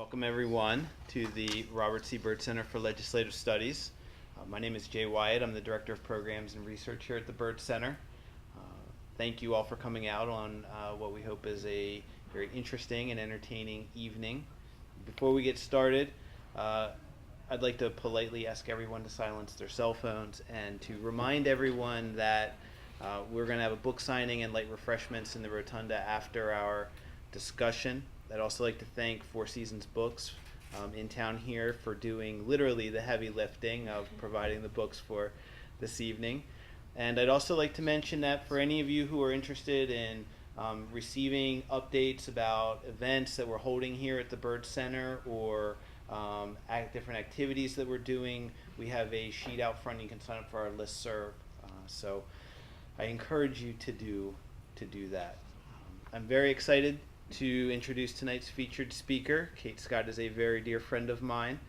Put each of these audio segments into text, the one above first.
Welcome everyone to the Robert C. Byrd Center for Legislative Studies. My name is Jay Wyatt. I'm the Director of Programs and Research here at the Byrd Center. Thank you all for coming out on what we hope is a very interesting and entertaining evening. Before we get started, I'd like to politely ask everyone to silence their cell phones and to remind everyone that we're going to have a book signing and light refreshments in the rotunda after our discussion. I'd also like to thank Four Seasons Books in town here for doing literally the heavy lifting of providing the books for this evening. And I'd also like to mention that for any of you who are interested in receiving updates about events that we're holding here at the Byrd Center or different activities that we're doing, we have a sheet out front. You can sign up for our listserv. So I encourage you to do that. I'm very excited to introduce tonight's featured speaker. Kate Scott is a very dear friend of mine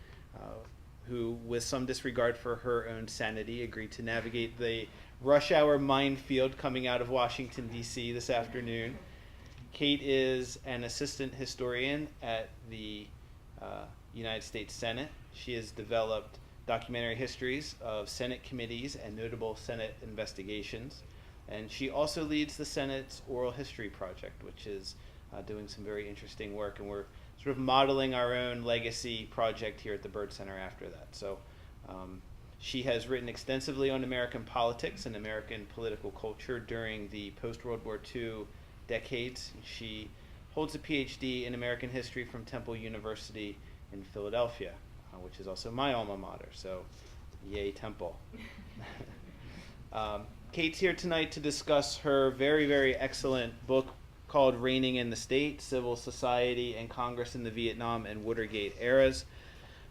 who, with some disregard for her own sanity, agreed to navigate the rush hour minefield coming out of Washington, D.C. this afternoon. Kate is an assistant historian at the United States Senate. She has developed documentary histories of Senate committees and notable Senate investigations. And she also leads the Senate's Oral History Project, which is doing some very interesting work, and we're sort of modeling our own legacy project here at the Byrd Center after that. So she has written extensively on American politics and American political culture during the post-World War II decades. She holds a PhD in American history from Temple University in Philadelphia, which is also my alma mater, so yay Temple. Kate's here tonight to discuss her very, very excellent book called Reigning in the State, Civil Society and Congress in the Vietnam and Watergate Eras,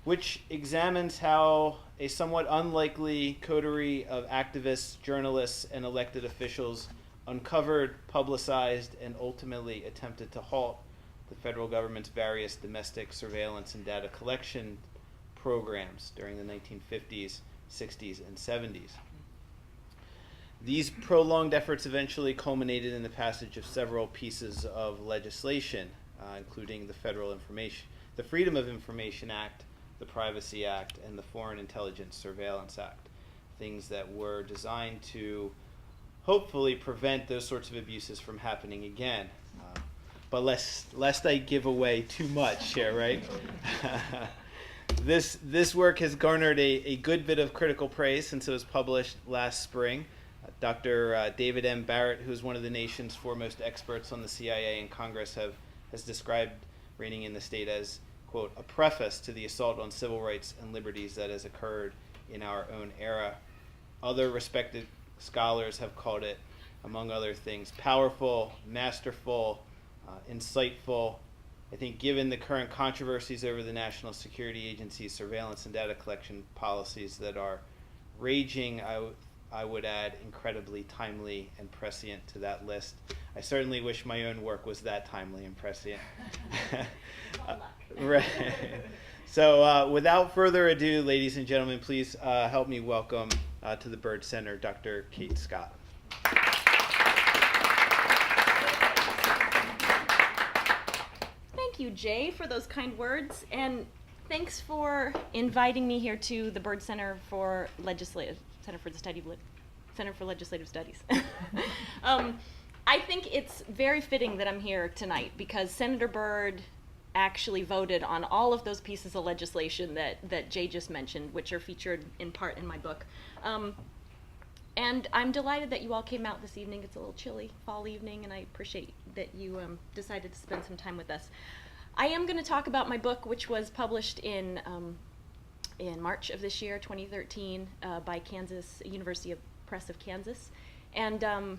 which examines how a somewhat unlikely coterie of activists, journalists, and elected officials uncovered, publicized, and ultimately attempted to halt the federal government's various domestic surveillance and data collection programs during the 1950s, 60s, and 70s. These prolonged efforts eventually culminated in the passage of several pieces of legislation, including the Freedom of Information Act, the Privacy Act, and the Foreign Intelligence Surveillance Act, things that were designed to hopefully prevent those sorts of abuses from happening again. But lest I give away too much here, right? This work has garnered a good bit of critical praise since it was published last spring. Dr. David M. Barrett, who is one of the nation's foremost experts on the CIA and Congress, has described Reigning in the State as, quote, a preface to the assault on civil rights and liberties that has occurred in our own era. Other respected scholars have called it, among other things, powerful, masterful, insightful. I think given the current controversies over the National Security Agency's surveillance and data collection policies that are raging, I would add incredibly timely and prescient to that list. I certainly wish my own work was that timely and prescient. Right. So without further ado, ladies and gentlemen, please help me welcome to the Byrd Center, Dr. Kate Scott. Thank you, Jay, for those kind words, and thanks for inviting me here to the Byrd Center for Legislative Studies. I think it's very fitting that I'm here tonight because Senator Byrd actually voted on all of those pieces of legislation that Jay just mentioned, which are featured in part in my book. And I'm delighted that you all came out this evening. It's a little chilly fall evening, and I appreciate that you decided to spend some time with us. I am going to talk about my book, which was published in March of this year, 2013, by Kansas University Press of Kansas. And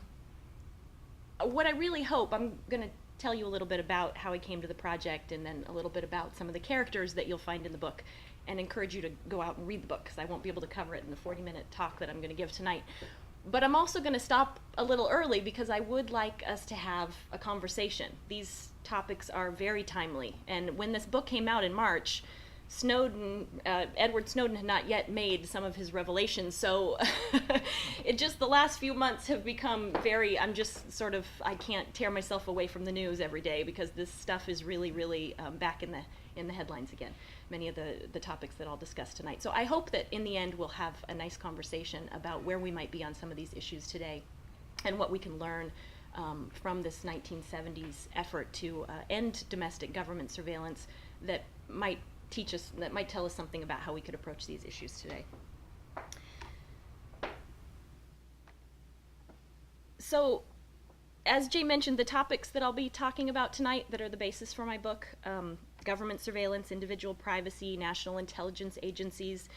what I really hope, I'm going to tell you a little bit about how I came to the project and then a little bit about some of the characters that you'll find in the book, and encourage you to go out and read the book because I won't be able to cover it in the 40-minute talk that I'm going to give tonight. But I'm also going to stop a little early because I would like us to have a conversation. These topics are very timely, and when this book came out in March, Snowden, Edward Snowden had not yet made some of his revelations, so the last few months have become I'm just sort of, I can't tear myself away from the news every day because this stuff is really, really back in the headlines again, many of the topics that I'll discuss tonight. So I hope that in the end we'll have a nice conversation about where we might be on some of these issues today and what we can learn from this 1970s effort to end domestic government surveillance that might tell us something about how we could approach these issues today. So, as Jay mentioned, the topics that I'll be talking about tonight that are the basis for my book, government surveillance, individual privacy, national intelligence agencies,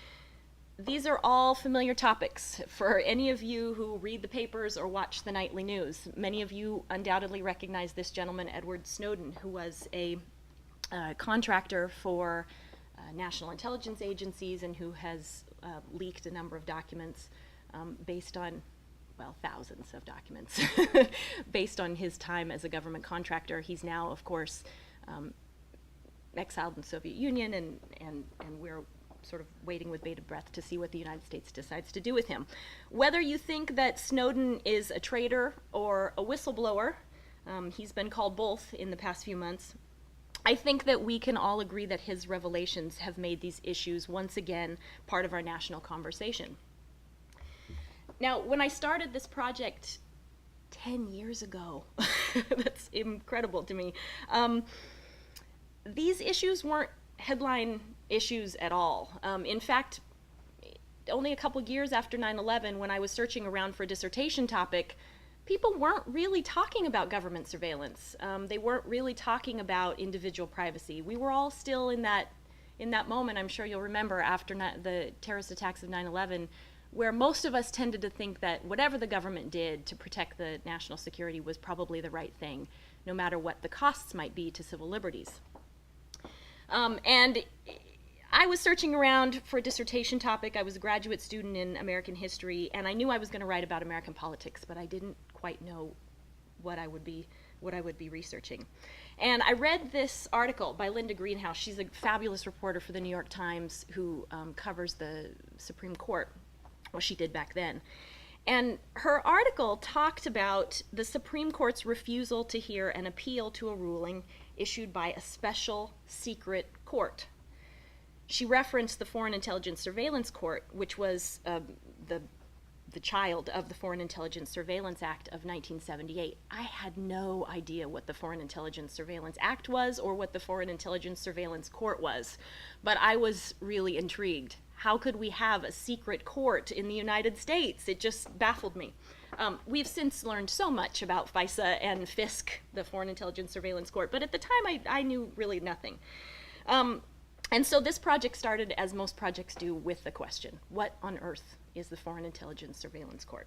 these are all familiar topics for any of you who read the papers or watch the nightly news. Many of you undoubtedly recognize this gentleman, Edward Snowden, who was a contractor for national intelligence agencies and who has leaked a number of documents based on, well, thousands of documents based on his time as a government contractor. He's now, of course, exiled in the Soviet Union, and we're sort of waiting with bated breath to see what the United States decides to do with him. Whether you think that Snowden is a traitor or a whistleblower, he's been called both in the past few months, I think that we can all agree that his revelations have made these issues once again part of our national conversation. Now, when I started this project 10 years ago, that's incredible to me, these issues weren't headline issues at all. In fact, only a couple years after 9/11, when I was searching around for a dissertation topic, people weren't really talking about government surveillance. They weren't really talking about individual privacy. We were all still in that moment, I'm sure you'll remember, after the terrorist attacks of 9/11, where most of us tended to think that whatever the government did to protect the national security was probably the right thing, no matter what the costs might be to civil liberties. And I was searching around for a dissertation topic. I was a graduate student in American history, and I knew I was going to write about American politics, but I didn't quite know what I would be researching. And I read this article by Linda Greenhouse. She's a fabulous reporter for the New York Times who covers the Supreme Court. Well, she did back then. And her article talked about the Supreme Court's refusal to hear an appeal to a ruling issued by a special secret court. She referenced the Foreign Intelligence Surveillance Court, which was the child of the Foreign Intelligence Surveillance Act of 1978. I had no idea what the Foreign Intelligence Surveillance Act was or what the Foreign Intelligence Surveillance Court was, but I was really intrigued. How could we have a secret court in the United States? It just baffled me. We've since learned so much about FISA and FISC, the Foreign Intelligence Surveillance Court, but at the time I knew really nothing. And so this project started, as most projects do, with the question, what on earth is the Foreign Intelligence Surveillance Court?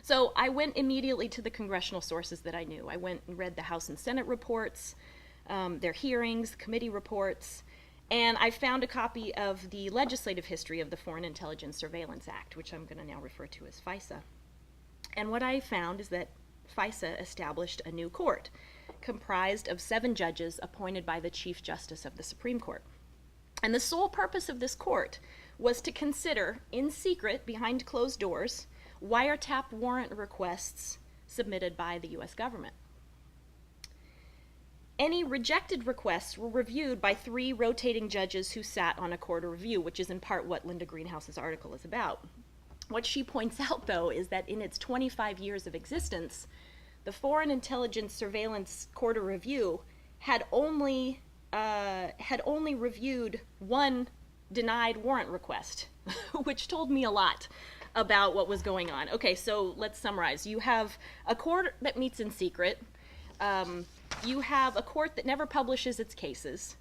So I went immediately to the congressional sources that I knew. I went and read the House and Senate reports, their hearings, committee reports, and I found a copy of the legislative history of the Foreign Intelligence Surveillance Act, which I'm going to now refer to as FISA. And what I found is that FISA established a new court comprised of 7 judges appointed by the Chief Justice of the Supreme Court. And the sole purpose of this court was to consider, in secret, behind closed doors, wiretap warrant requests submitted by the U.S. government. Any rejected requests were reviewed by 3 rotating judges who sat on a court of review, which is in part what Linda Greenhouse's article is about. What she points out, though, is that in its 25 years of existence, the Foreign Intelligence Surveillance Court of Review had only reviewed 1 denied warrant request, which told me a lot about what was going on. Okay, so let's summarize. You have a court that meets in secret. You have a court that never publishes its cases,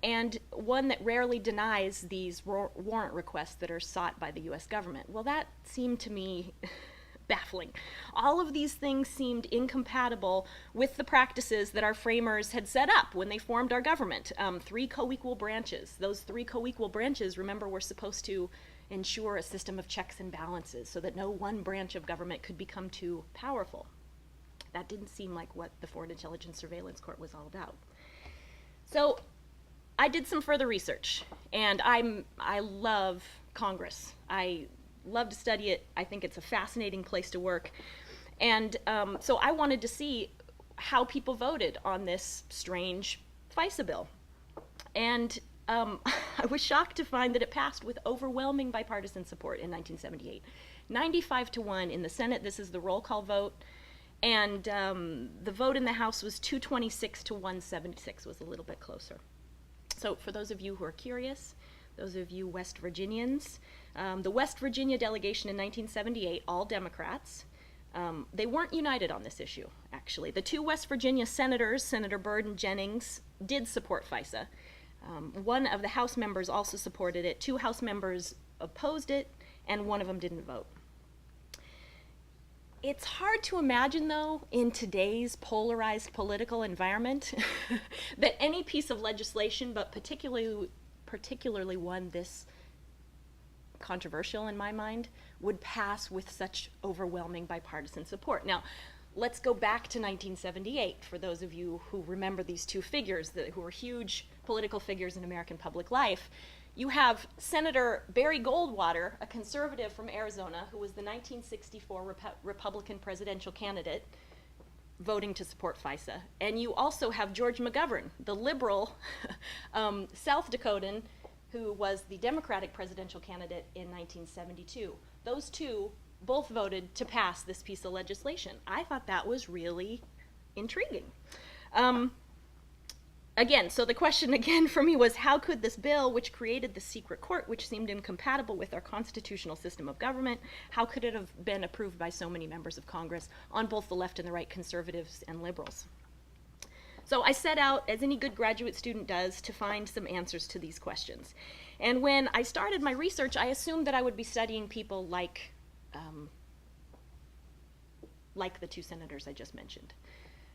and one that rarely denies these warrant requests that are sought by the U.S. government. Well, that seemed to me baffling. All of these things seemed incompatible with the practices that our framers had set up when they formed our government. 3 co-equal branches. Those 3 co-equal branches, remember, were supposed to ensure a system of checks and balances so that no one branch of government could become too powerful. That didn't seem like what the Foreign Intelligence Surveillance Court was all about. So I did some further research, and I love Congress. I love to study it. I think it's a fascinating place to work. And so I wanted to see how people voted on this strange FISA bill. And I was shocked to find that it passed with overwhelming bipartisan support in 1978. 95-1 in the Senate. This is the roll call vote. And the vote in the House was 226-176, was a little bit closer. So for those of you who are curious, those of you West Virginians, the West Virginia delegation in 1978, all Democrats, they weren't united on this issue, actually. The two West Virginia senators, Senator Byrd and Jennings, did support FISA. One of the House members also supported it. Two House members opposed it, and one of them didn't vote. It's hard to imagine, though, in today's polarized political environment, that any piece of legislation, but particularly one this controversial in my mind, would pass with such overwhelming bipartisan support. Now, let's go back to 1978 for those of you who remember these two figures who were huge political figures in American public life. You have Senator Barry Goldwater, a conservative from Arizona, who was the 1964 Republican presidential candidate, voting to support FISA. And you also have George McGovern, the liberal South Dakotan, who was the Democratic presidential candidate in 1972. Those two both voted to pass this piece of legislation. I thought that was really intriguing. Again, so the question again for me was, how could this bill, which created the secret court, which seemed incompatible with our constitutional system of government, how could it have been approved by so many members of Congress on both the left and the right, conservatives and liberals? So I set out, as any good graduate student does, to find some answers to these questions. And when I started my research, I assumed that I would be studying people like the two senators I just mentioned.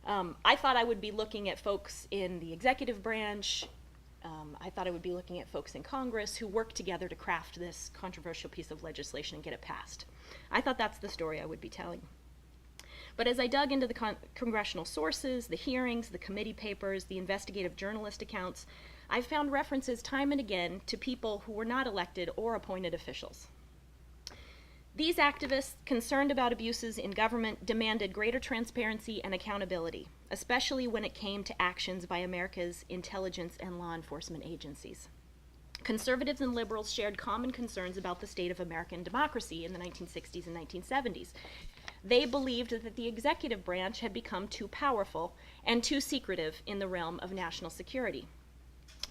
I thought I would be looking at folks in the executive branch. I thought I would be looking at folks in Congress who worked together to craft this controversial piece of legislation and get it passed. I thought that's the story I would be telling. But as I dug into the congressional sources, the hearings, the committee papers, the investigative journalist accounts, I found references time and again to people who were not elected or appointed officials. These activists, concerned about abuses in government, demanded greater transparency and accountability, especially when it came to actions by America's intelligence and law enforcement agencies. Conservatives and liberals shared common concerns about the state of American democracy in the 1960s and 1970s. They believed that the executive branch had become too powerful and too secretive in the realm of national security.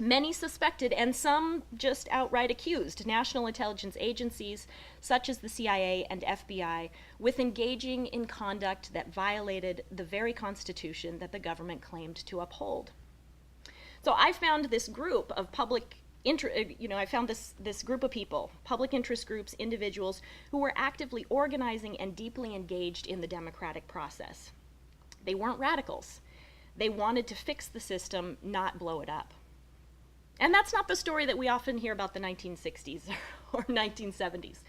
Many suspected, and some just outright accused, national intelligence agencies, such as the CIA and FBI, with engaging in conduct that violated the very Constitution that the government claimed to uphold. So I found this group of this group of people, public interest groups, individuals, who were actively organizing and deeply engaged in the democratic process. They weren't radicals. They wanted to fix the system, not blow it up. And that's not the story that we often hear about the 1960s or 1970s.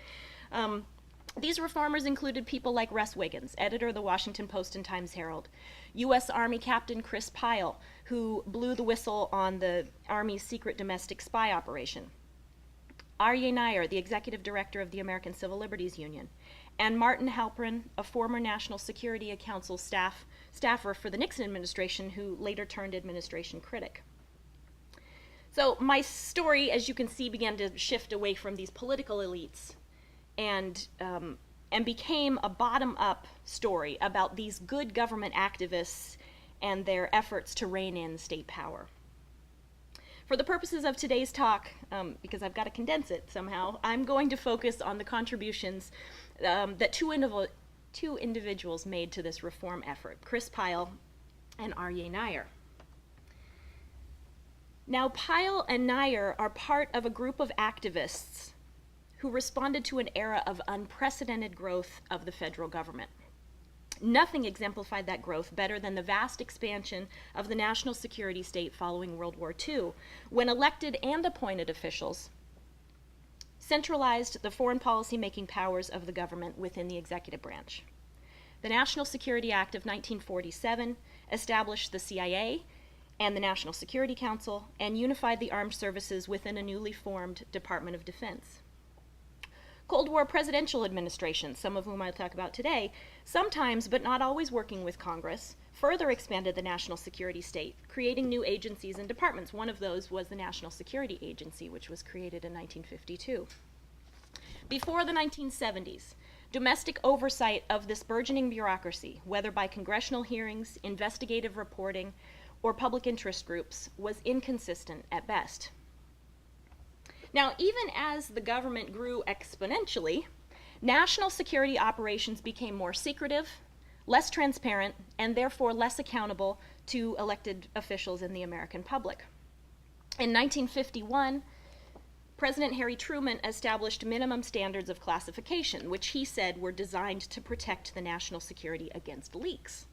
These reformers included people like Russ Wiggins, editor of the Washington Post and Times-Herald, U.S. Army Captain Chris Pyle, who blew the whistle on the Army's secret domestic spy operation, Aryeh Neier, the executive director of the American Civil Liberties Union, and Martin Halperin, a former National Security Council staffer for the Nixon administration, who later turned administration critic. So my story, as you can see, began to shift away from these political elites and became a bottom-up story about these good government activists and their efforts to rein in state power. For the purposes of today's talk, because I've got to condense it somehow, I'm going to focus on the contributions that two individuals made to this reform effort, Chris Pyle and Aryeh Neier. Now, Pyle and Neier are part of a group of activists who responded to an era of unprecedented growth of the federal government. Nothing exemplified that growth better than the vast expansion of the national security state following World War II, when elected and appointed officials centralized the foreign policy-making powers of the government within the executive branch. The National Security Act of 1947 established the CIA and the National Security Council, and unified the armed services within a newly formed Department of Defense. Cold War presidential administrations, some of whom I'll talk about today, sometimes, but not always working with Congress, further expanded the national security state, creating new agencies and departments. One of those was the National Security Agency, which was created in 1952. Before the 1970s, domestic oversight of this burgeoning bureaucracy, whether by congressional hearings, investigative reporting, or public interest groups, was inconsistent at best. Now, even as the government grew exponentially, national security operations became more secretive, less transparent, and therefore less accountable to elected officials in the American public. In 1951, President Harry Truman established minimum standards of classification, which he said were designed to protect the national security against leaks.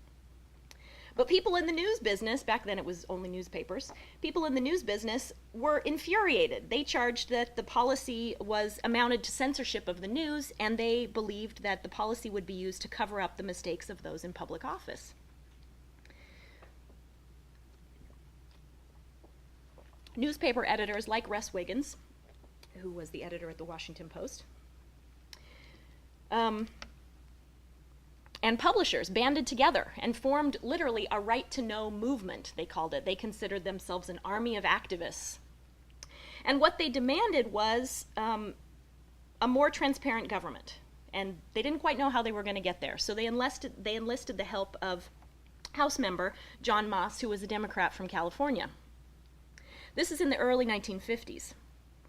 But people in the news business, back then it was only newspapers, people in the news business were infuriated. They charged that the policy amounted to censorship of the news, and they believed that the policy would be used to cover up the mistakes of those in public office. Newspaper editors like Russ Wiggins, who was the editor at the Washington Post, and publishers banded together and formed literally a right-to-know movement, they called it. They considered themselves an army of activists. And what they demanded was a more transparent government. And they didn't quite know how they were going to get there. So they enlisted the help of House member John Moss, who was a Democrat from California. This is in the early 1950s.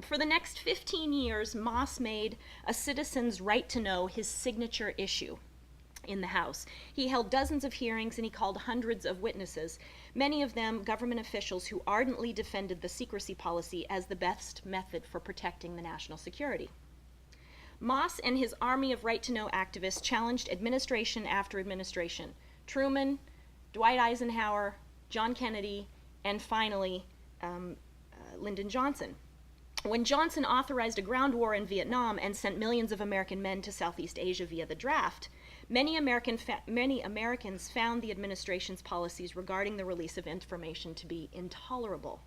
For the next 15 years, Moss made a citizen's right to know his signature issue in the House. He held dozens of hearings and he called hundreds of witnesses, many of them government officials who ardently defended the secrecy policy as the best method for protecting the national security. Moss and his army of right-to-know activists challenged administration after administration: Truman, Dwight Eisenhower, John Kennedy, and finally Lyndon Johnson. When Johnson authorized a ground war in Vietnam and sent millions of American men to Southeast Asia via the draft, many Americans found the administration's policies regarding the release of information to be intolerable.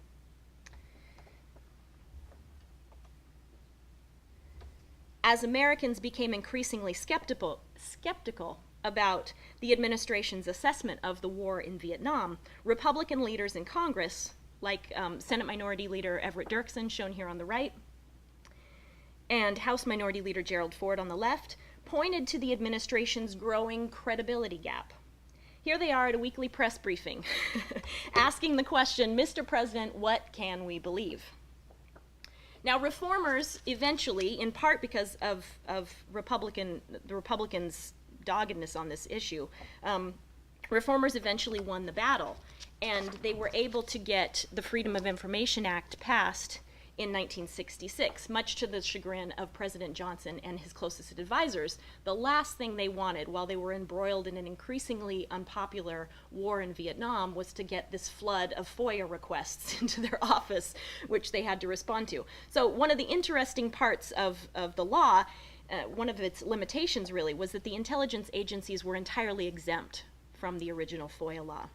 As Americans became increasingly skeptical about the administration's assessment of the war in Vietnam, Republican leaders in Congress, like Senate Minority Leader Everett Dirksen, shown here on the right, and House Minority Leader Gerald Ford on the left, pointed to the administration's growing credibility gap. Here they are at a weekly press briefing, asking the question, Mr. President, what can we believe? Now, reformers eventually, in part because of the Republicans' doggedness on this issue, reformers eventually won the battle, and they were able to get the Freedom of Information Act passed in 1966, much to the chagrin of President Johnson and his closest advisors. The last thing they wanted while they were embroiled in an increasingly unpopular war in Vietnam was to get this flood of FOIA requests into their office, which they had to respond to. So one of the interesting parts of the law, one of its limitations really, was that the intelligence agencies were entirely exempt from the original FOIA law.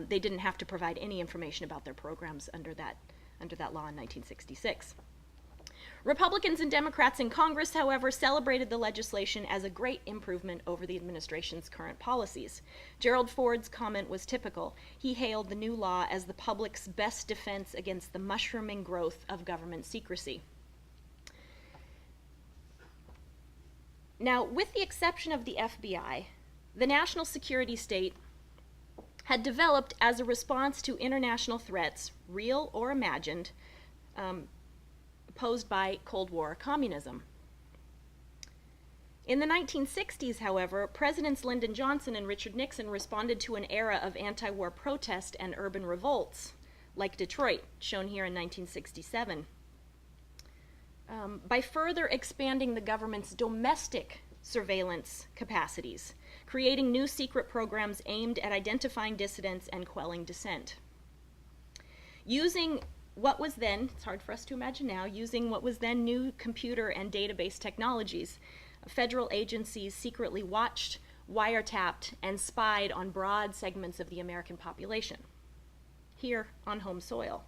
They didn't have to provide any information about their programs under that law in 1966. Republicans and Democrats in Congress, however, celebrated the legislation as a great improvement over the administration's current policies. Gerald Ford's comment was typical. He hailed the new law as the public's best defense against the mushrooming growth of government secrecy. Now, with the exception of the FBI, the national security state had developed as a response to international threats, real or imagined, posed by Cold War communism. In the 1960s, however, Presidents Lyndon Johnson and Richard Nixon responded to an era of anti-war protest and urban revolts, like Detroit, shown here in 1967, by further expanding the government's domestic surveillance capacities, creating new secret programs aimed at identifying dissidents and quelling dissent. Using what was then, it's hard for us to imagine now, using what was then new computer and database technologies, federal agencies secretly watched, wiretapped, and spied on broad segments of the American population. here on home soil.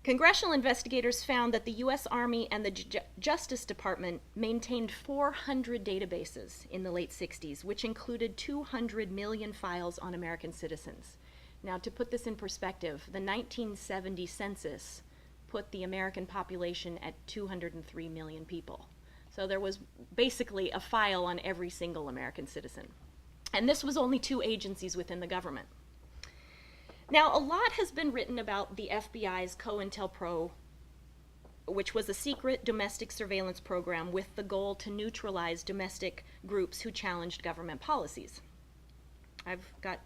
Congressional investigators found that the U.S. Army and the Justice Department maintained 400 databases in the late 60s, which included 200 million files on American citizens. Now, to put this in perspective, the 1970 census put the American population at 203 million people. So there was basically a file on every single American citizen. And this was only 2 agencies within the government. Now, a lot has been written about the FBI's COINTELPRO, which was a secret domestic surveillance program with the goal to neutralize domestic groups who challenged government policies. I've got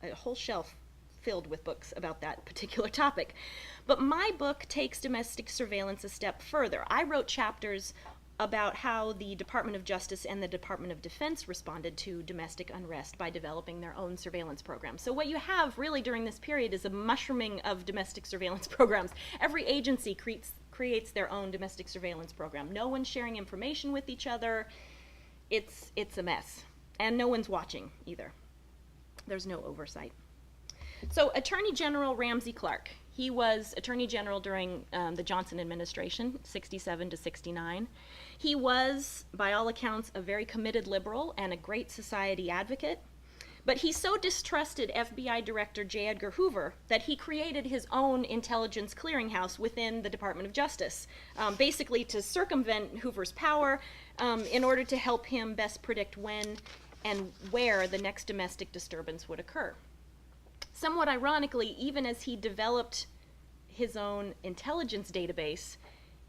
a whole shelf filled with books about that particular topic. But my book takes domestic surveillance a step further. I wrote chapters about how the Department of Justice and the Department of Defense responded to domestic unrest by developing their own surveillance programs. So what you have really during this period is a mushrooming of domestic surveillance programs. Every agency creates their own domestic surveillance program. No one's sharing information with each other. It's a mess. And no one's watching either. There's no oversight. So Attorney General Ramsey Clark, he was Attorney General during the Johnson administration, 67 to 69. He was, by all accounts, a very committed liberal and a great society advocate. But he so distrusted FBI Director J. Edgar Hoover that he created his own intelligence clearinghouse within the Department of Justice, basically to circumvent Hoover's power in order to help him best predict when and where the next domestic disturbance would occur. Somewhat ironically, even as he developed his own intelligence database,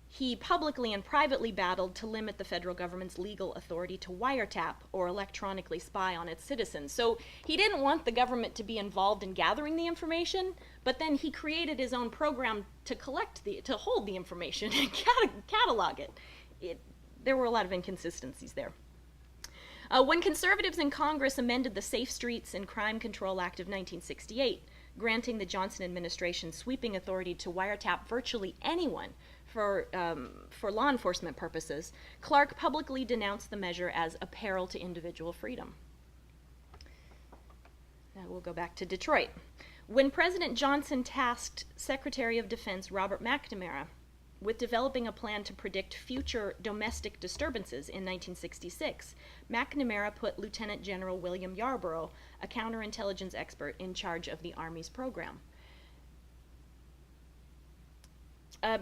he publicly and privately battled to limit the federal government's legal authority to wiretap or electronically spy on its citizens. So he didn't want the government to be involved in gathering the information, but then he created his own program to hold the information and catalog it. There were a lot of inconsistencies there. When conservatives in Congress amended the Safe Streets and Crime Control Act of 1968, granting the Johnson administration sweeping authority to wiretap virtually anyone for law enforcement purposes, Clark publicly denounced the measure as a peril to individual freedom. Now we'll go back to Detroit. When President Johnson tasked Secretary of Defense Robert McNamara with developing a plan to predict future domestic disturbances in 1966, McNamara put Lieutenant General William Yarborough, a counterintelligence expert, in charge of the Army's program.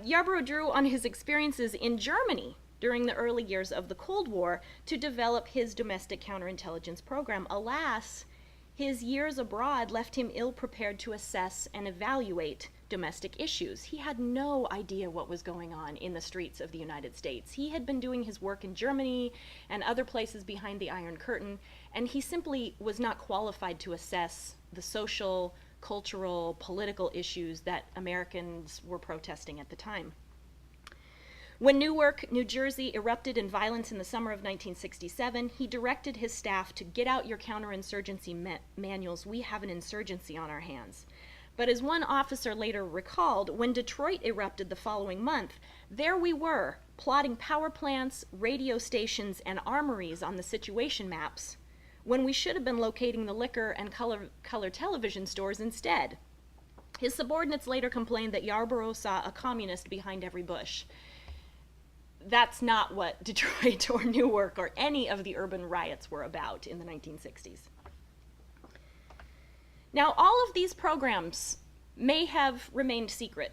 Yarborough drew on his experiences in Germany during the early years of the Cold War to develop his domestic counterintelligence program. Alas, his years abroad left him ill-prepared to assess and evaluate domestic issues. He had no idea what was going on in the streets of the United States. He had been doing his work in Germany and other places behind the Iron Curtain, and he simply was not qualified to assess the social, cultural, political issues that Americans were protesting at the time. When Newark, New Jersey erupted in violence in the summer of 1967, he directed his staff to get out your counterinsurgency manuals. We have an insurgency on our hands. But as one officer later recalled, when Detroit erupted the following month, there we were, plotting power plants, radio stations, and armories on the situation maps, when we should have been locating the liquor and color television stores instead. His subordinates later complained that Yarborough saw a communist behind every bush. That's not what Detroit or Newark or any of the urban riots were about in the 1960s. Now, all of these programs may have remained secret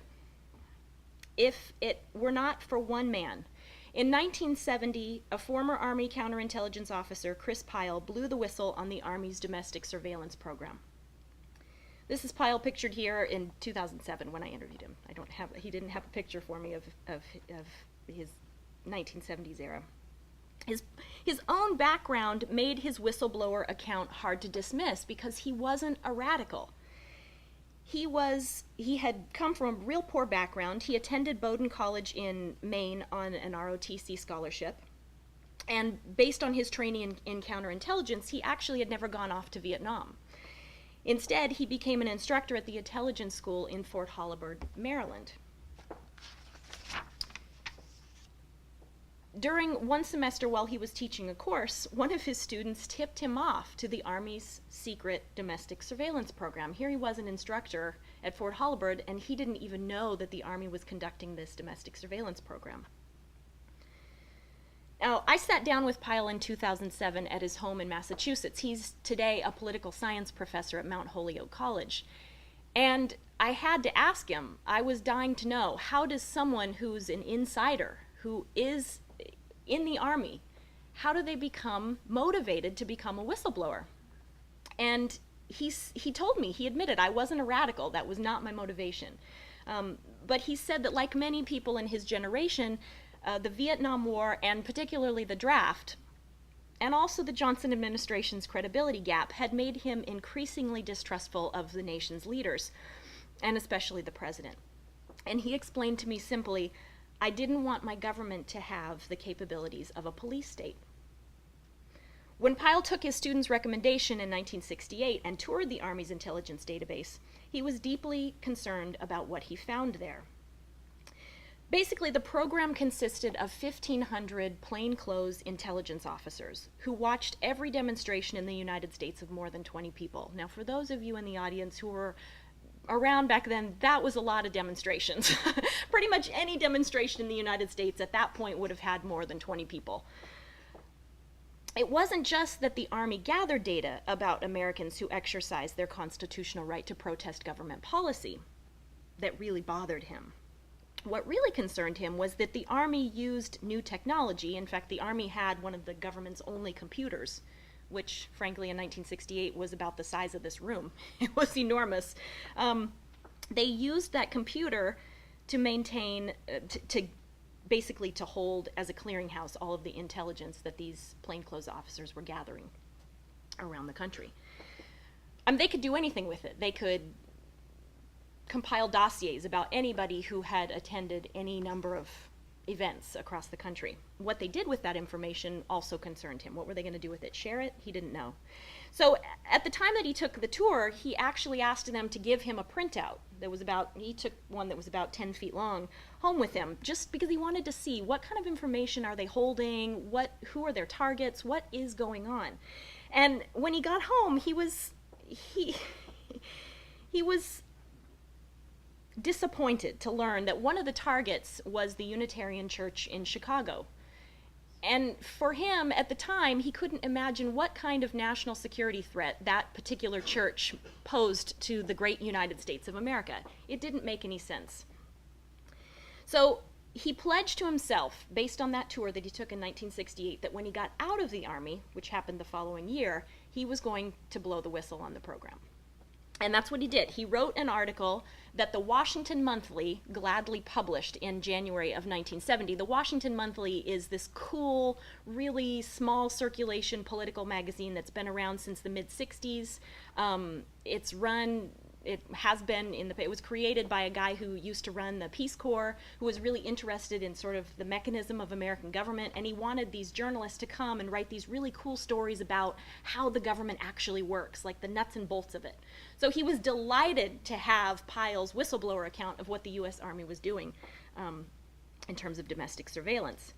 if it were not for one man. In 1970, a former Army counterintelligence officer, Chris Pyle, blew the whistle on the Army's domestic surveillance program. This is Pyle pictured here in 2007 when I interviewed him. He didn't have a picture for me of his 1970s era. His own background made his whistleblower account hard to dismiss because he wasn't a radical. He had come from a real poor background. He attended Bowdoin College in Maine on an ROTC scholarship. And based on his training in counterintelligence, he actually had never gone off to Vietnam. Instead, he became an instructor at the intelligence school in Fort Holabird, Maryland. During one semester while he was teaching a course, one of his students tipped him off to the Army's secret domestic surveillance program. Here he was, an instructor at Fort Holabird, and he didn't even know that the Army was conducting this domestic surveillance program. Now, I sat down with Pyle in 2007 at his home in Massachusetts. He's today a political science professor at Mount Holyoke College. And I had to ask him, I was dying to know, how does someone who's an insider, who is in the Army, how do they become motivated to become a whistleblower? And he told me, he admitted, I wasn't a radical, that was not my motivation. But he said that like many people in his generation, the Vietnam War, and particularly the draft, and also the Johnson administration's credibility gap, had made him increasingly distrustful of the nation's leaders, and especially the president. And he explained to me simply, I didn't want my government to have the capabilities of a police state. When Pyle took his student's recommendation in 1968 and toured the Army's intelligence database, he was deeply concerned about what he found there. Basically, the program consisted of 1,500 plainclothes intelligence officers who watched every demonstration in the United States of more than 20 people. Now, for those of you in the audience who were around back then, that was a lot of demonstrations. Pretty much any demonstration in the United States at that point would have had more than 20 people. It wasn't just that the Army gathered data about Americans who exercised their constitutional right to protest government policy that really bothered him. What really concerned him was that the Army used new technology. In fact, the Army had one of the government's only computers, which, frankly, in 1968 was about the size of this room. It was enormous. They used that computer to maintain, basically to hold as a clearinghouse all of the intelligence that these plainclothes officers were gathering around the country. They could do anything with it. They could compile dossiers about anybody who had attended any number of events across the country. What they did with that information also concerned him. What were they going to do with it? Share it? He didn't know. So at the time that he took the tour, he actually asked them to give him a printout. He took one that was about 10 feet long home with him, just because he wanted to see what kind of information are they holding, who are their targets, what is going on. And when he got home, he was disappointed to learn that one of the targets was the Unitarian Church in Chicago. And for him, at the time, he couldn't imagine what kind of national security threat that particular church posed to the great United States of America. It didn't make any sense. So he pledged to himself, based on that tour that he took in 1968, that when he got out of the Army, which happened the following year, he was going to blow the whistle on the program. And that's what he did. He wrote an article that the Washington Monthly gladly published in January of 1970. The Washington Monthly is this cool, really small circulation political magazine that's been around since the mid-60s. It was created by a guy who used to run the Peace Corps, who was really interested in sort of the mechanism of American government, and he wanted these journalists to come and write these really cool stories about how the government actually works, like the nuts and bolts of it. So he was delighted to have Pyle's whistleblower account of what the U.S. Army was doing in terms of domestic surveillance.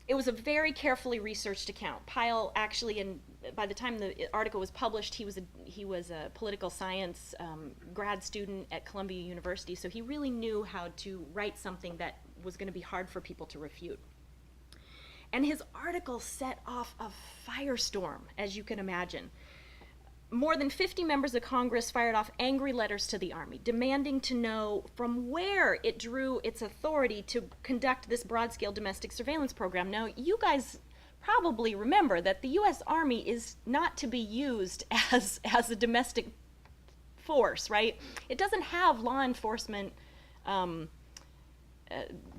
It was a very carefully researched account. Pyle actually, by the time the article was published, he was a political science grad student at Columbia University, so he really knew how to write something that was going to be hard for people to refute. And his article set off a firestorm, as you can imagine. More than 50 members of Congress fired off angry letters to the Army, demanding to know from where it drew its authority to conduct this broad-scale domestic surveillance program. Now, you guys probably remember that the U.S. Army is not to be used as a domestic force, right? It doesn't have law enforcement.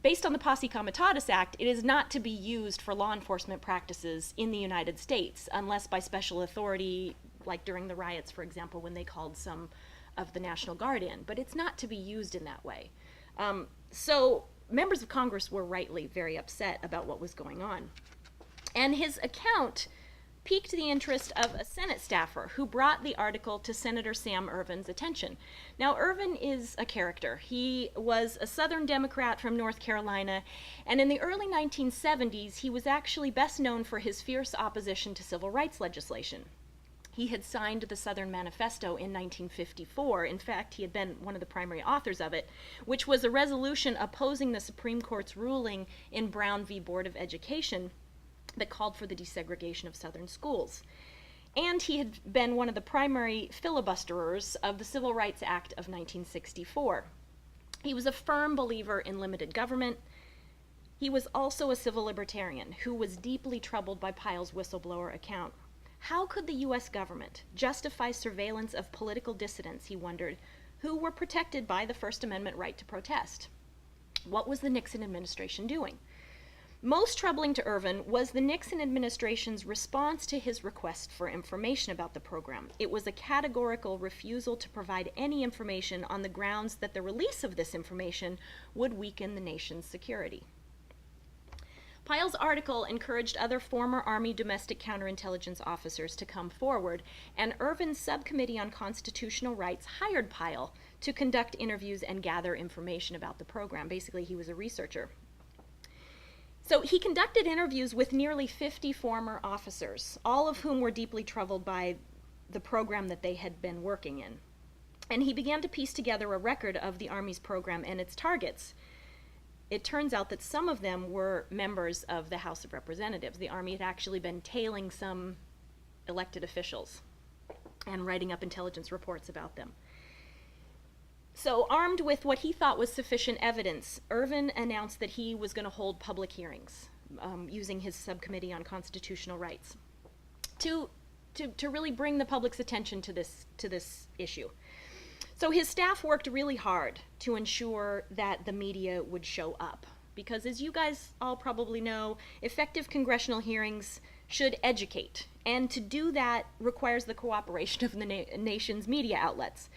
Based on the Posse Comitatus Act, it is not to be used for law enforcement practices in the United States unless by special authority, like during the riots, for example, when they called some of the National Guard in. But it's not to be used in that way. So members of Congress were rightly very upset about what was going on. And his account piqued the interest of a Senate staffer who brought the article to Senator Sam Ervin's attention. Now, Ervin is a character. He was a Southern Democrat from North Carolina, and in the early 1970s, he was actually best known for his fierce opposition to civil rights legislation. He had signed the Southern Manifesto in 1954. In fact, he had been one of the primary authors of it, which was a resolution opposing the Supreme Court's ruling in Brown v. Board of Education that called for the desegregation of Southern schools. And he had been one of the primary filibusterers of the Civil Rights Act of 1964. He was a firm believer in limited government. He was also a civil libertarian who was deeply troubled by Pyle's whistleblower account. How could the U.S. government justify surveillance of political dissidents, he wondered, who were protected by the First Amendment right to protest? What was the Nixon administration doing? Most troubling to Ervin was the Nixon administration's response to his request for information about the program. It was a categorical refusal to provide any information on the grounds that the release of this information would weaken the nation's security. Pyle's article encouraged other former Army domestic counterintelligence officers to come forward, and Ervin's subcommittee on constitutional rights hired Pyle to conduct interviews and gather information about the program. Basically, he was a researcher. So he conducted interviews with nearly 50 former officers, all of whom were deeply troubled by the program that they had been working in. And he began to piece together a record of the Army's program and its targets. It turns out that some of them were members of the House of Representatives. The Army had actually been tailing some elected officials and writing up intelligence reports about them. So, armed with what he thought was sufficient evidence, Ervin announced that he was going to hold public hearings using his subcommittee on constitutional rights to really bring the public's attention to this issue. So his staff worked really hard to ensure that the media would show up, because as you guys all probably know, effective congressional hearings should educate, and to do that requires the cooperation of the nation's media outlets.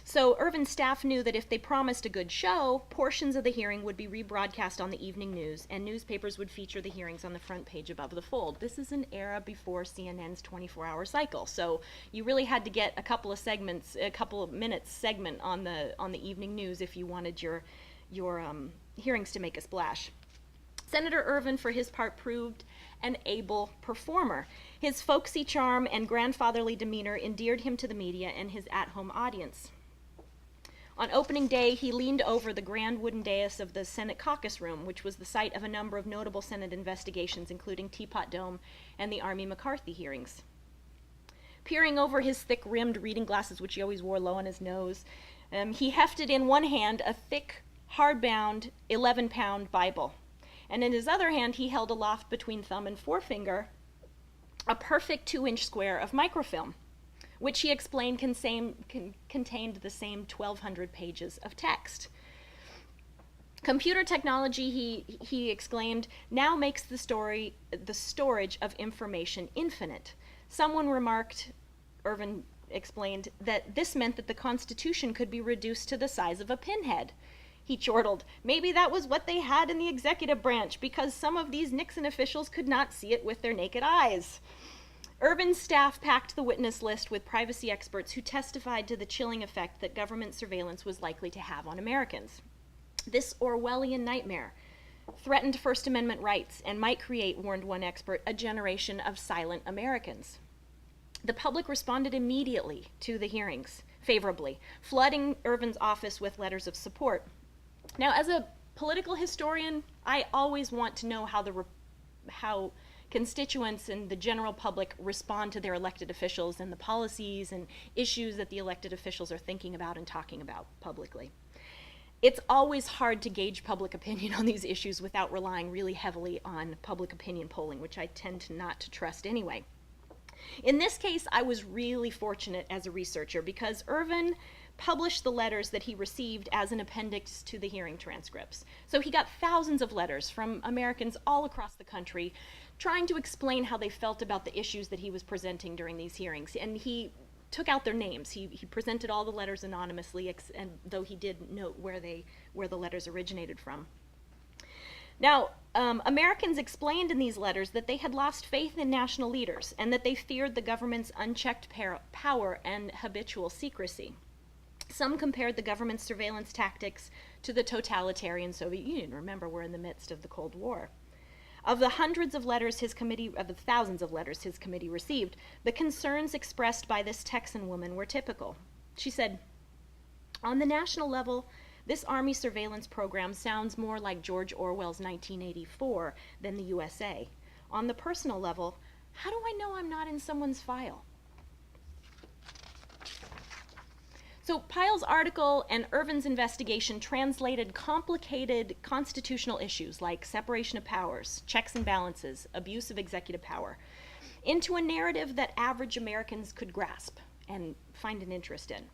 So Ervin's staff knew that if they promised a good show, portions of the hearing would be rebroadcast on the evening news, and newspapers would feature the hearings on the front page above the fold. This is an era before CNN's 24-hour cycle, so you really had to get a couple of minutes segment on the evening news if you wanted your hearings to make a splash. Senator Ervin, for his part, proved an able performer. His folksy charm and grandfatherly demeanor endeared him to the media and his at-home audience. On opening day, he leaned over the grand wooden dais of the Senate caucus room, which was the site of a number of notable Senate investigations, including Teapot Dome and the Army McCarthy hearings. Peering over his thick-rimmed reading glasses, which he always wore low on his nose, he hefted in one hand a thick, hardbound, 11-pound Bible. And in his other hand, he held aloft between thumb and forefinger a perfect 2-inch square of microfilm, which he explained contained the same 1,200 pages of text. Computer technology, he exclaimed, now makes the storage of information infinite. Someone remarked, Ervin explained, that this meant that the Constitution could be reduced to the size of a pinhead. He chortled, maybe that was what they had in the executive branch, because some of these Nixon officials could not see it with their naked eyes. Ervin's staff packed the witness list with privacy experts who testified to the chilling effect that government surveillance was likely to have on Americans. This Orwellian nightmare threatened First Amendment rights and might create, warned one expert, a generation of silent Americans. The public responded immediately to the hearings, favorably, flooding Ervin's office with letters of support. Now, as a political historian, I always want to know how constituents and the general public respond to their elected officials and the policies and issues that the elected officials are thinking about and talking about publicly. It's always hard to gauge public opinion on these issues without relying really heavily on public opinion polling, which I tend not to trust anyway. In this case, I was really fortunate as a researcher because Ervin published the letters that he received as an appendix to the hearing transcripts. So he got thousands of letters from Americans all across the country trying to explain how they felt about the issues that he was presenting during these hearings. And he took out their names. He presented all the letters anonymously, and though he did note where the letters originated from. Now, Americans explained in these letters that they had lost faith in national leaders and that they feared the government's unchecked power and habitual secrecy. Some compared the government's surveillance tactics to the totalitarian Soviet Union. Remember, we're in the midst of the Cold War. Of the thousands of letters his committee received, the concerns expressed by this Texan woman were typical. She said, "On the national level, this Army surveillance program sounds more like George Orwell's 1984 than the USA. On the personal level, how do I know I'm not in someone's file?" So Pyle's article and Ervin's investigation translated complicated constitutional issues like separation of powers, checks and balances, abuse of executive power, into a narrative that average Americans could grasp and find an interest in.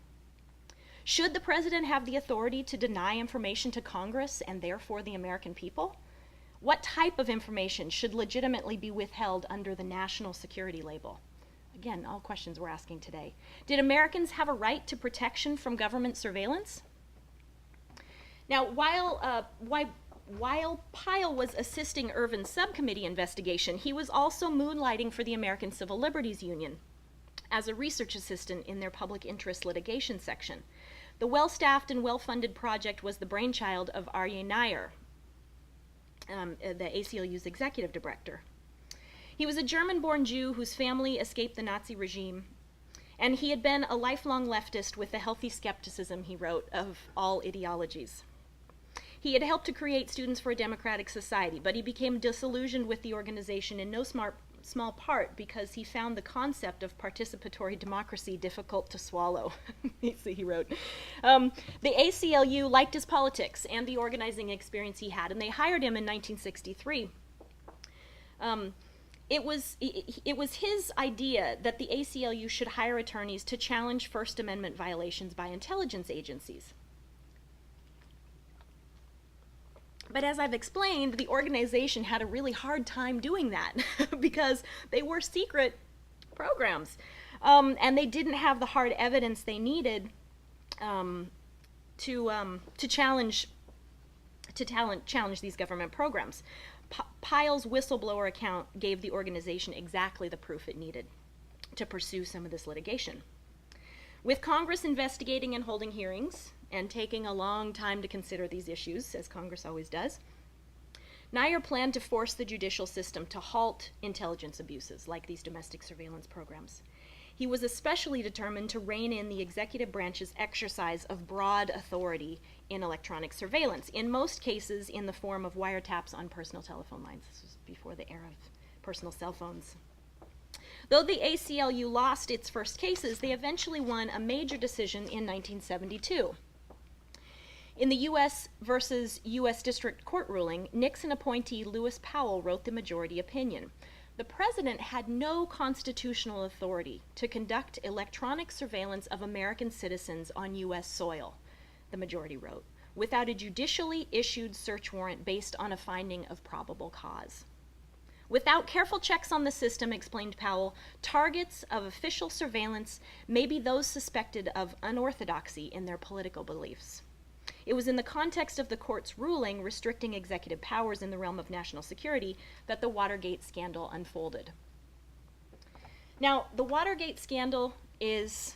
Should the president have the authority to deny information to Congress and therefore the American people? What type of information should legitimately be withheld under the national security label? Again, all questions we're asking today. Did Americans have a right to protection from government surveillance? Now, while Pyle was assisting Ervin's subcommittee investigation, he was also moonlighting for the American Civil Liberties Union as a research assistant in their public interest litigation section. The well-staffed and well-funded project was the brainchild of Aryeh Nair, the ACLU's executive director. He was a German-born Jew whose family escaped the Nazi regime, and he had been a lifelong leftist with a healthy skepticism, he wrote, of all ideologies. He had helped to create Students for a Democratic Society, but he became disillusioned with the organization in no small part because he found the concept of participatory democracy difficult to swallow, he wrote. The ACLU liked his politics and the organizing experience he had, and they hired him in 1963. It was his idea that the ACLU should hire attorneys to challenge First Amendment violations by intelligence agencies. But as I've explained, the organization had a really hard time doing that because they were secret programs, and they didn't have the hard evidence they needed to challenge these government programs. Pyle's whistleblower account gave the organization exactly the proof it needed to pursue some of this litigation. With Congress investigating and holding hearings, and taking a long time to consider these issues, as Congress always does, Nair planned to force the judicial system to halt intelligence abuses like these domestic surveillance programs. He was especially determined to rein in the executive branch's exercise of broad authority in electronic surveillance, in most cases in the form of wiretaps on personal telephone lines. This was before the era of personal cell phones. Though the ACLU lost its first cases, they eventually won a major decision in 1972. In the U.S. versus U.S. District Court ruling, Nixon appointee Lewis Powell wrote the majority opinion. The president had no constitutional authority to conduct electronic surveillance of American citizens on U.S. soil, the majority wrote, without a judicially issued search warrant based on a finding of probable cause. Without careful checks on the system, explained Powell, targets of official surveillance may be those suspected of unorthodoxy in their political beliefs. It was in the context of the court's ruling restricting executive powers in the realm of national security that the Watergate scandal unfolded. Now, the Watergate scandal is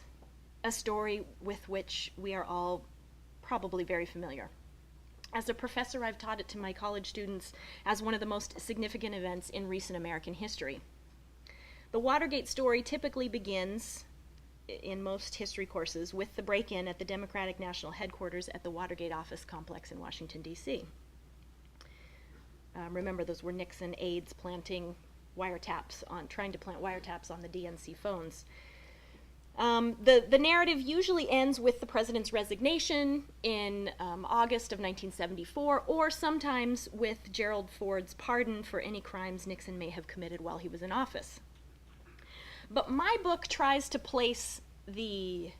a story with which we are all probably very familiar. As a professor, I've taught it to my college students as one of the most significant events in recent American history. The Watergate story typically begins in most history courses with the break-in at the Democratic National Headquarters at the Watergate Office Complex in Washington, D.C. Remember, those were Nixon aides trying to plant wiretaps on the DNC phones. The narrative usually ends with the president's resignation in August of 1974, or sometimes with Gerald Ford's pardon for any crimes Nixon may have committed while he was in office. But my book tries to place the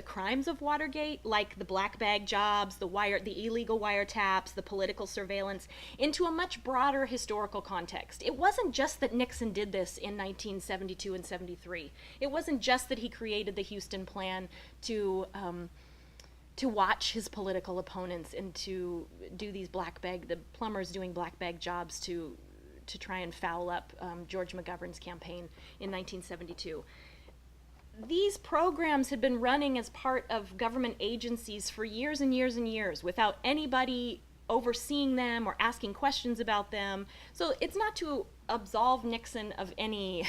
crimes of Watergate, like the black bag jobs, the illegal wiretaps, the political surveillance, into a much broader historical context. It wasn't just that Nixon did this in 1972 and 73. It wasn't just that he created the Houston Plan to to watch his political opponents and to do these the plumbers doing black bag jobs to try and foul up George McGovern's campaign in 1972. These programs had been running as part of government agencies for years and years and years without anybody overseeing them or asking questions about them. So it's not to absolve Nixon of any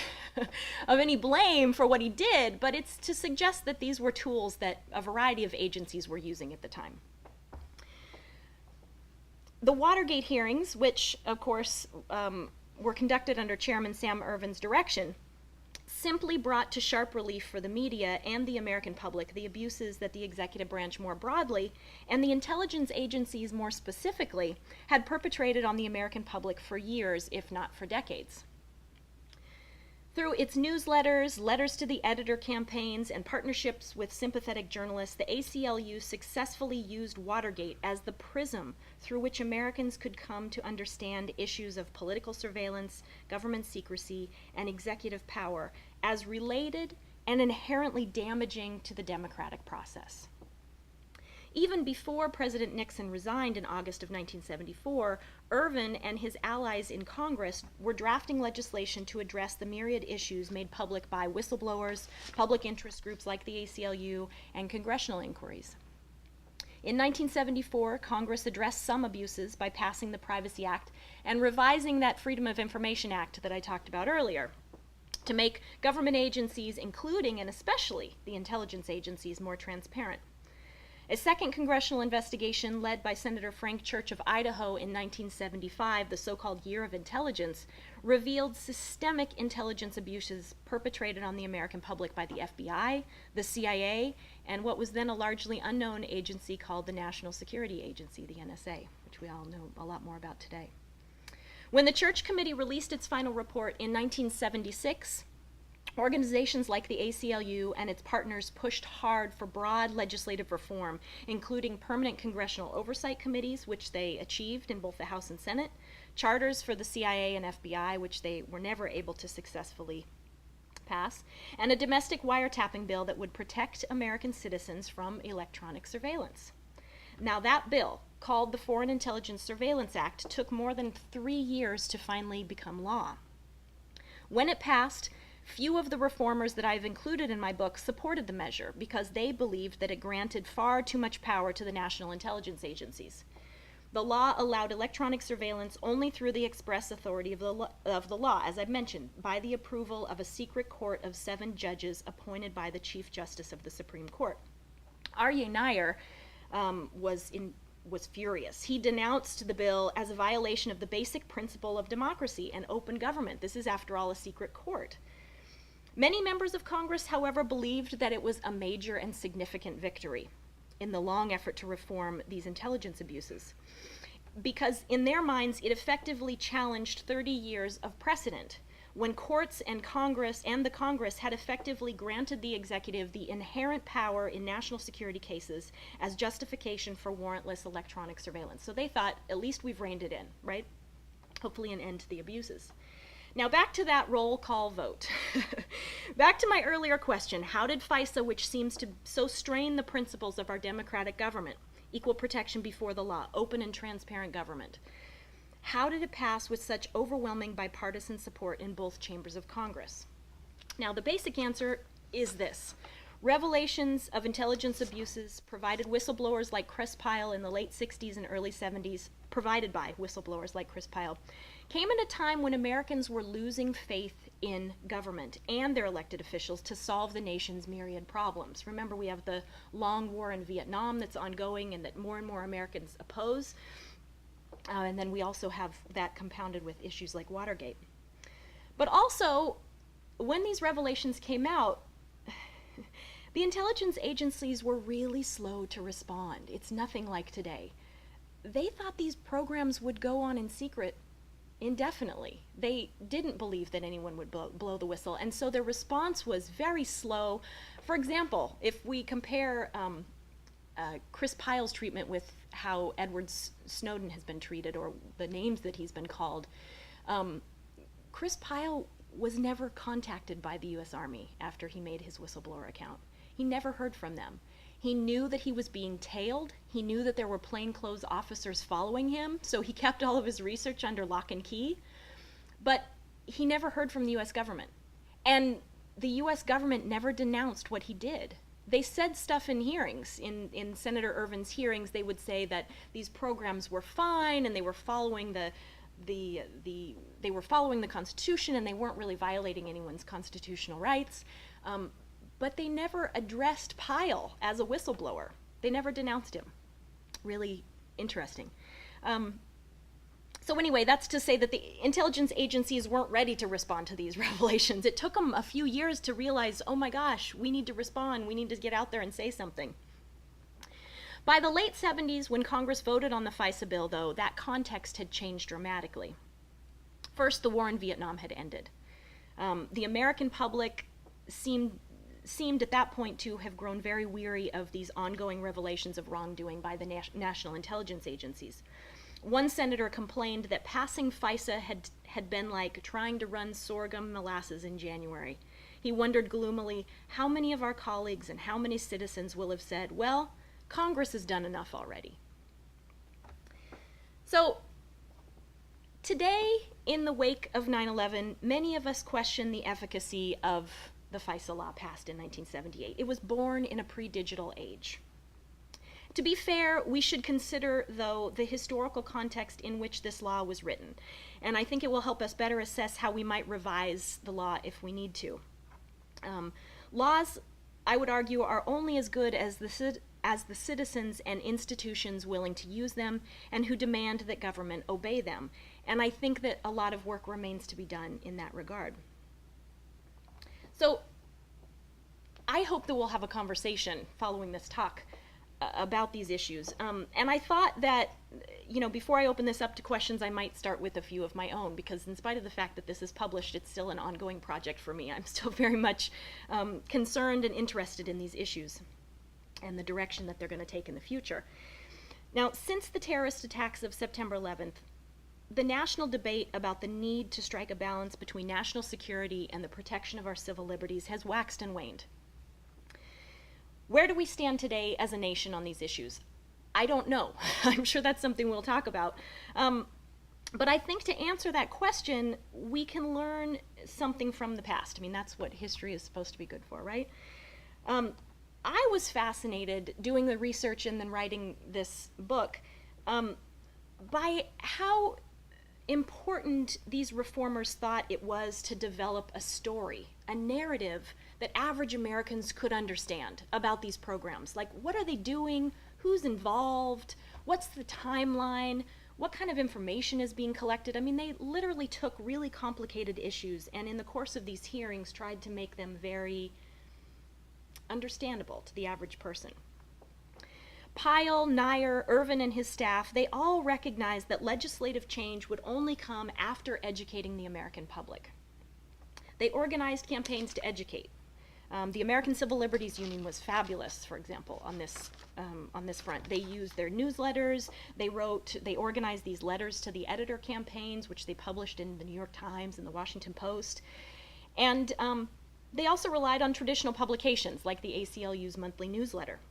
of any blame for what he did, but it's to suggest that these were tools that a variety of agencies were using at the time. The Watergate hearings, which of course were conducted under Chairman Sam Ervin's direction, simply brought to sharp relief for the media and the American public the abuses that the executive branch more broadly, and the intelligence agencies more specifically, had perpetrated on the American public for years, if not for decades. Through its newsletters, letters to the editor campaigns, and partnerships with sympathetic journalists, the ACLU successfully used Watergate as the prism through which Americans could come to understand issues of political surveillance, government secrecy, and executive power as related and inherently damaging to the democratic process. Even before President Nixon resigned in August of 1974, Ervin and his allies in Congress were drafting legislation to address the myriad issues made public by whistleblowers, public interest groups like the ACLU, and congressional inquiries. In 1974, Congress addressed some abuses by passing the Privacy Act and revising that Freedom of Information Act that I talked about earlier to make government agencies, including and especially the intelligence agencies, more transparent. A second congressional investigation led by Senator Frank Church of Idaho in 1975, the so-called Year of Intelligence, revealed systemic intelligence abuses perpetrated on the American public by the FBI, the CIA, and what was then a largely unknown agency called the National Security Agency, the NSA, which we all know a lot more about today. When the Church Committee released its final report in 1976, organizations like the ACLU and its partners pushed hard for broad legislative reform, including permanent congressional oversight committees, which they achieved in both the House and Senate, charters for the CIA and FBI, which they were never able to successfully pass, and a domestic wiretapping bill that would protect American citizens from electronic surveillance. Now, that bill, called the Foreign Intelligence Surveillance Act, took more than 3 years to finally become law. When it passed, few of the reformers that I've included in my book supported the measure because they believed that it granted far too much power to the national intelligence agencies. The law allowed electronic surveillance only through the express authority of the law, as I've mentioned, by the approval of a secret court of 7 judges appointed by the Chief Justice of the Supreme Court. Aryeh Neier was furious. He denounced the bill as a violation of the basic principle of democracy and open government. This is, after all, a secret court. Many members of Congress, however, believed that it was a major and significant victory in the long effort to reform these intelligence abuses, because in their minds it effectively challenged 30 years of precedent when courts and the Congress had effectively granted the executive the inherent power in national security cases as justification for warrantless electronic surveillance. So they thought, at least we've reined it in, right? Hopefully an end to the abuses. Now back to that roll call vote. Back to my earlier question, how did FISA, which seems to so strain the principles of our democratic government, equal protection before the law, open and transparent government, how did it pass with such overwhelming bipartisan support in both chambers of Congress? Now the basic answer is this. Revelations of intelligence abuses provided whistleblowers like Chris Pyle in the late 60s and early 70s, provided by whistleblowers like Chris Pyle, came at a time when Americans were losing faith in government and their elected officials to solve the nation's myriad problems. Remember, we have the long war in Vietnam that's ongoing and that more and more Americans oppose. And then we also have that compounded with issues like Watergate. But also, when these revelations came out, the intelligence agencies were really slow to respond. It's nothing like today. They thought these programs would go on in secret indefinitely. They didn't believe that anyone would blow the whistle, and so their response was very slow. For example, if we compare Chris Pyle's treatment with how Edward Snowden has been treated, or the names that he's been called, Chris Pyle was never contacted by the U.S. Army after he made his whistleblower account. He never heard from them. He knew that he was being tailed. He knew that there were plainclothes officers following him, so he kept all of his research under lock and key. But he never heard from the U.S. government. And the U.S. government never denounced what he did. They said stuff in hearings. In Senator Ervin's hearings, they would say that these programs were fine and they were following they were following the Constitution and they weren't really violating anyone's constitutional rights. But they never addressed Pyle as a whistleblower. They never denounced him. Really interesting. So anyway, that's to say that the intelligence agencies weren't ready to respond to these revelations. It took them a few years to realize, oh my gosh, we need to respond. We need to get out there and say something. By the late 70s, when Congress voted on the FISA bill, though, that context had changed dramatically. First, the war in Vietnam had ended. The American public seemed at that point to have grown very weary of these ongoing revelations of wrongdoing by the national intelligence agencies. One senator complained that passing FISA had been like trying to run sorghum molasses in January. He wondered gloomily how many of our colleagues and how many citizens will have said, well, Congress has done enough already. So today, in the wake of 9/11, many of us question the efficacy of the FISA law passed in 1978. It was born in a pre-digital age. To be fair, we should consider, though, the historical context in which this law was written, and I think it will help us better assess how we might revise the law if we need to. Laws, I would argue, are only as good as the citizens and institutions willing to use them and who demand that government obey them, and I think that a lot of work remains to be done in that regard. So I hope that we'll have a conversation following this talk about these issues. And I thought that, before I open this up to questions, I might start with a few of my own, because in spite of the fact that this is published, it's still an ongoing project for me. I'm still very much concerned and interested in these issues and the direction that they're going to take in the future. Now, since the terrorist attacks of September 11th, the national debate about the need to strike a balance between national security and the protection of our civil liberties has waxed and waned. Where do we stand today as a nation on these issues? I don't know. I'm sure that's something we'll talk about. But I think to answer that question, we can learn something from the past. I mean, that's what history is supposed to be good for, right? I was fascinated doing the research and then writing this book by how important these reformers thought it was to develop a story, a narrative that average Americans could understand about these programs. Like, what are they doing? Who's involved? What's the timeline? What kind of information is being collected? I mean, they literally took really complicated issues and in the course of these hearings tried to make them very understandable to the average person. Pyle, Nair, Ervin, and his staff, they all recognized that legislative change would only come after educating the American public. They organized campaigns to educate. The American Civil Liberties Union was fabulous, for example, on this front. They used their newsletters, they organized these letters to the editor campaigns, which they published in the New York Times and the Washington Post. And they also relied on traditional publications like the ACLU's monthly newsletter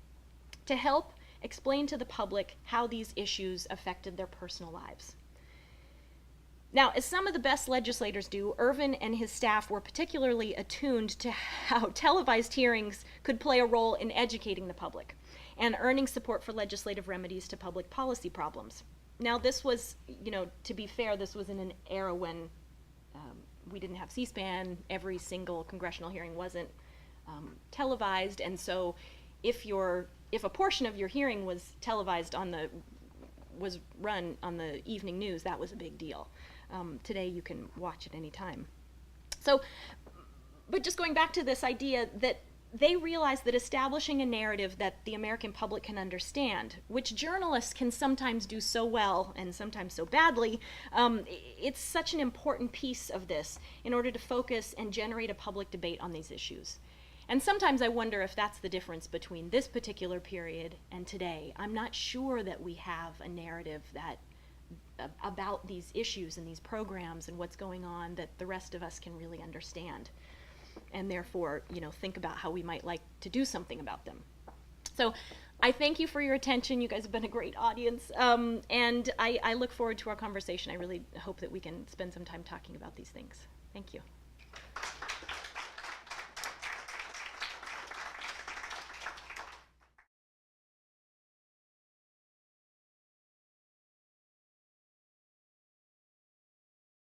to help explain to the public how these issues affected their personal lives. Now, as some of the best legislators do, Ervin and his staff were particularly attuned to how televised hearings could play a role in educating the public and earning support for legislative remedies to public policy problems. Now, this was, to be fair, this was in an era when we didn't have C-SPAN. Every single congressional hearing wasn't televised, and so if a portion of your hearing was televised was run on the evening news, that was a big deal. Today you can watch at any time. So, but just going back to this idea that they realized that establishing a narrative that the American public can understand, which journalists can sometimes do so well and sometimes so badly, it's such an important piece of this in order to focus and generate a public debate on these issues. And sometimes I wonder if that's the difference between this particular period and today. I'm not sure that we have a narrative that about these issues and these programs and what's going on that the rest of us can really understand, and therefore, think about how we might like to do something about them. So I thank you for your attention. You guys have been a great audience. And I look forward to our conversation. I really hope that we can spend some time talking about these things. Thank you.